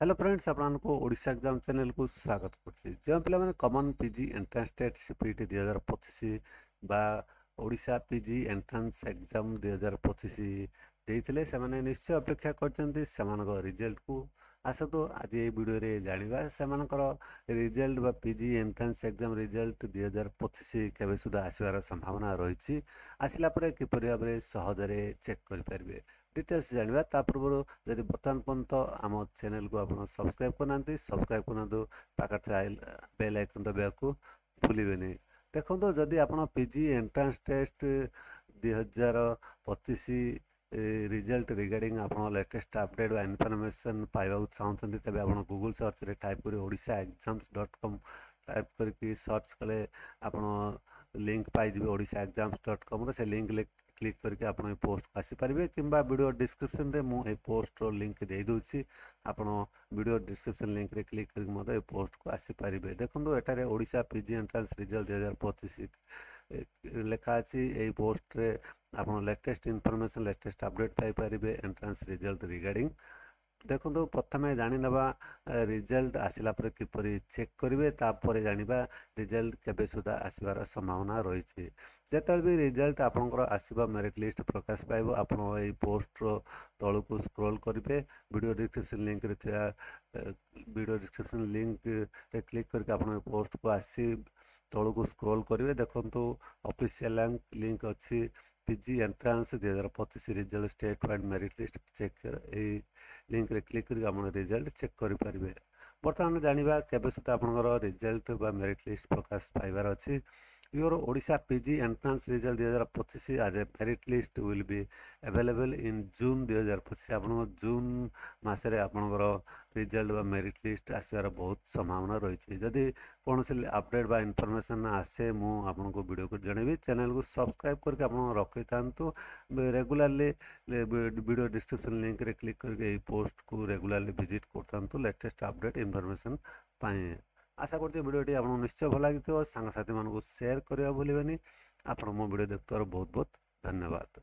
Hello friends आपको Odisha exam channel को स्वागत करछि जो पिला माने common PG entrance test CPT 2025 बा ओडिशा पीजी एंट्रेंस एग्जाम 2025 देइथिले से माने निश्चय अपेक्षा करछन्ती सेमानक रिजल्ट को आशा तो आज ये वीडियो रे जानिबा सेमानकर रिजल्ट बा पीजी एंट्रेंस एग्जाम रिजल्ट 2025 केबे सुधा आसीबार संभावना रहिछि आसिला परे किपरि भाबरे सहजरे चेक करि परबे डिटेल्स जानिबा ता पूर्व जदि बर्तमान पर्यंत आम चैनल को आप सब्सक्राइब करना सब्सक्राइब करना पाखे बेल आइकन दबा को भूलें देखो जदि आप PG entrance test 2025 result regarding आप लेटेस्ट अपडेट व इनफॉरमेशन पाइबा चाहते तेज आप गूगल सर्च रे टाइप कर odishaexams.com टाइप करके सर्च कले आप लिंक पाइबे odishaexams.com से लिंक क्लिक करके आप पोस्ट को आसीपारे कि वीडियो डिस्क्रिप्शन रे मुझे पोस्ट लिंक दे दूसरी आप वीडियो डिस्क्रिप्शन लिंक रे क्लिक करके पोस्ट को आसीपारे देखो एटारे ओडिशा पीजी एंट्रेंस रिजल्ट 2025 लिखा अच्छी यही पोस्ट रे आप लेटेस्ट इनफॉरमेशन लेटेस्ट अपडेट पाइपारे एंट्रेंस रिजल्ट रिगार्डिंग देखो प्रथम जानीना रिजल्ट आसला किपर चेक करेंगे तापर जाना रिजल्ट केबे सुधा आसबार संभावना रही जिते भी रिजल्ट आपंकर आसवा मेरिट लिस्ट प्रकाश पाइब आप पोस्ट तल को स्क्रॉल करेंगे video description link video description link रे क्लिक करके आप पोस्ट को आसी तल को स्क्रॉल करेंगे देखो ऑफिशियल लिंक अच्छी PG entrance 2025 result state wide merit list check link रे क्लिक करके आप रिजल्ट चेक करेंगे बर्तमान जाना केबे सुधा आपंकर रिजल्ट बा मेरिट लिस्ट प्रकाश पाइबार अच्छी your Odisha PG entrance result 2025 आज a merit list will be available in June 2025 आप जून मसरे आपंकर रिजल्ट बा मेरिट लिस्ट आसबार बहुत संभावना रही जदि कौन से अपडेट बा इनफॉरमेशन आसे मुझे वीडियो को जनइबी चैनल को सब्सक्राइब करके आप रखी था रेगुलारली वीडियो डिस्क्रिप्शन लिंक रे क्लिक करके पोस्ट को रेगुलारली विजिट करता लेटेस्ट अपडेट इनफॉरमेशन पाए आशा करते वीडियोटी आपको निश्चय भल लगी सांग साथी मानक सेयार करने भूलें आप मो वीडियो देखते बहुत बहुत धन्यवाद।